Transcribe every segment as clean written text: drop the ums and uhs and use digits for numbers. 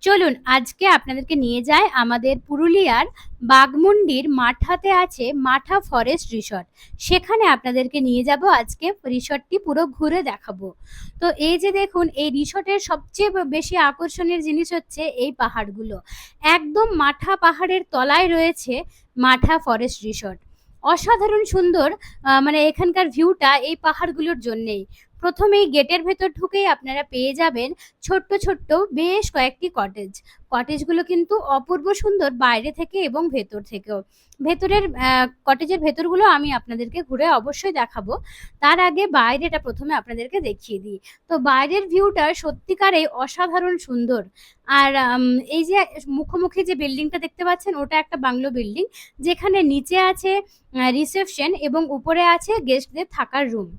চলুন আজকে আপনাদেরকে নিয়ে যাই আমাদের পুরুলিয়ার বাঘমুন্ডির মাঠাতে আছে মাঠা ফরেস্ট রিসর্ট। সেখানে আপনাদেরকে নিয়ে যাব আজকে, রিসর্টটি পুরো ঘুরে দেখাবো। তো এই যে দেখুন, এই রিসর্টের সবচেয়ে বেশি আকর্ষণীয় জিনিস হচ্ছে এই পাহাড়গুলো। একদম মাঠা পাহাড়ের তলায় রয়েছে মাঠা ফরেস্ট রিসর্ট। অসাধারণ সুন্দর, মানে এখানকার ভিউটা এই পাহাড়গুলোর জন্যেই। প্রথমেই গেটের ভেতর ঢুকেই আপনারা পেয়ে যাবেন ছোট্ট ছোট্ট বেশ কয়েকটি কটেজ। কটেজগুলো কিন্তু অপূর্ব সুন্দর বাইরে থেকে এবং ভেতর থেকেও। ভেতরের কটেজের ভেতরগুলো আমি আপনাদেরকে ঘুরে অবশ্যই দেখাবো। তার আগে বাইরেটা প্রথমে আপনাদেরকে দেখিয়ে দিই। তো বাইরের ভিউটা সত্যিকারেই অসাধারণ সুন্দর। আর এই যে মুখোমুখি যে বিল্ডিংটা দেখতে পাচ্ছেন, ওটা একটা বাংলো বিল্ডিং, যেখানে নিচে আছে রিসেপশন এবং উপরে আছে গেস্টদের থাকার রুম।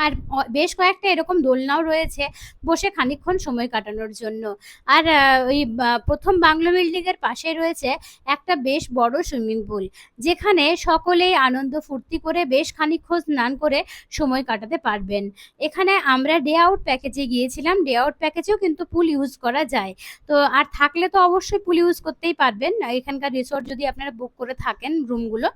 আর বেশ কয়েকটা এরকম দোলনাও রয়েছে বসে খানিকক্ষণ সময় কাটানোর জন্য। আর ওই প্রথম বাংলো বিল্ডিং এর পাশে রয়েছে একটা বেশ বড় সুইমিং পুল, যেখানে সকলেই আনন্দ ফুর্তি করে বেশ খানিকক্ষণ স্নান করে সময় কাটাতে পারবেন। এখানে আমরা ডে আউট প্যাকেজে গিয়েছিলাম, ডে আউট প্যাকেজেও কিন্তু পুল ইউজ করা যায়। তো আর থাকলে তো অবশ্যই পুল ইউজ করতেই পারবেন এখানকার রিসোর্ট যদি আপনারা বুক করে থাকেন রুমগুলো।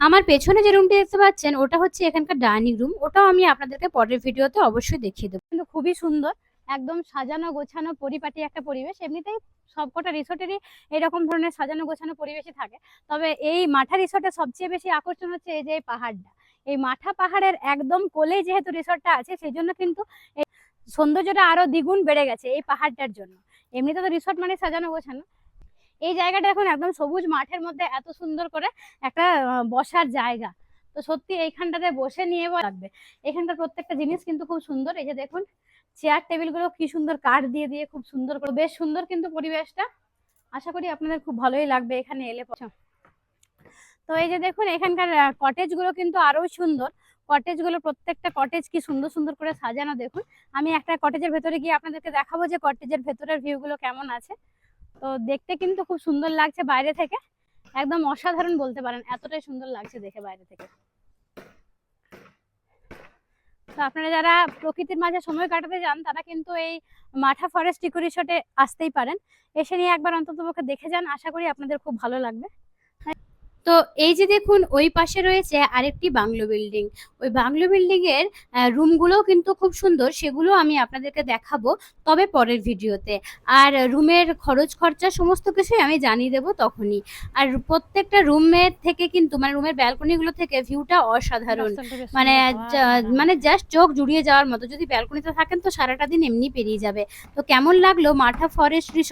আমার পেছনে যে রুমটি দেখতে পাচ্ছেন, ওটা হচ্ছে এখানকার ডাইনিং রুম। ওটাও আমি আপনাদেরকে পরের ভিডিওতে অবশ্যই দেখিয়ে দেবো। কিন্তু খুবই সুন্দর, একদম সাজানো গোছানো পরিপাটি একটা পরিবেশ। এমনিতেই সবকটা রিসোর্টেরই এরকম ধরনের সাজানো গোছানো পরিবেশই থাকে। তবে এই মাঠা রিসোর্টের সবচেয়ে বেশি আকর্ষণ হচ্ছে এই যে এই পাহাড়টা। এই মাঠা পাহাড়ের একদম কোলেই যেহেতু রিসোর্টটা আছে, সেই জন্য কিন্তু এই সৌন্দর্যটা আরো দ্বিগুণ বেড়ে গেছে এই পাহাড়টার জন্য। এমনিতে তো রিসোর্ট মানে সাজানো গোছানো। এই জায়গাটা এখন একদম সবুজ মাঠের মধ্যে এত সুন্দর করে একটা বসার জায়গা। তো সত্যি এইখানটাতে বসে নিয়ে লাগবে। এখানকার প্রত্যেকটা জিনিস কিন্তু খুব সুন্দর। এই যে দেখুন, চেয়ার টেবিল গুলো কি সুন্দর কাঠ দিয়ে দিয়ে খুব সুন্দর করে, বেশ সুন্দর কিন্তু পরিবেশটা। আশা করি আপনাদের খুব ভালোই লাগবে এখানে এলে। তো এই যে দেখুন, এখানকার কটেজ গুলো কিন্তু আরো সুন্দর। কটেজ গুলো, প্রত্যেকটা কটেজ কি সুন্দর সুন্দর করে সাজানো দেখুন। আমি একটা কটেজের ভেতরে গিয়ে আপনাদেরকে দেখাবো যে কটেজের ভেতরের ভিউ গুলো কেমন আছে। তো দেখতে কিন্তু খুব সুন্দর লাগছে বাইরে থেকে, একদম অসাধারণ বলতে পারেন, এতটাই সুন্দর লাগছে দেখে বাইরে থেকে। তো আপনারা যারা প্রকৃতির মাঝে সময় কাটাতে যান, তারা কিন্তু এই মাঠা ফরেস্ট ইকো রিসর্টে আসতেই পারেন। এসে নিয়ে একবার অন্ততপক্ষে দেখে যান, আশা করি আপনাদের খুব ভালো লাগবে। তো এই যে দেখুন, ওই পাশে রয়েছে আরেকটি বাংলো বিল্ডিং। ওই বাংলো বিল্ডিং এর রুমগুলোও কিন্তু খুব সুন্দর, সেগুলো আমি আপনাদেরকে দেখাবো তবে পরের ভিডিওতে। আর রুমের খরচ খরচা সমস্ত কিছুই আমি জানিয়ে দেবো তখনই। আর প্রত্যেকটা রুমের থেকে কিন্তু, মানে রুমের ব্যালকনিগুলো থেকে ভিউটা অসাধারণ। মানে মানে জাস্ট চোখ জুড়িয়ে যাওয়ার মতো। যদি ব্যালকনিতে থাকেন তো সারাটা দিন এমনি পেরিয়ে যাবে। তো কেমন লাগলো মাঠা ফরেস্ট রিসোর্ট?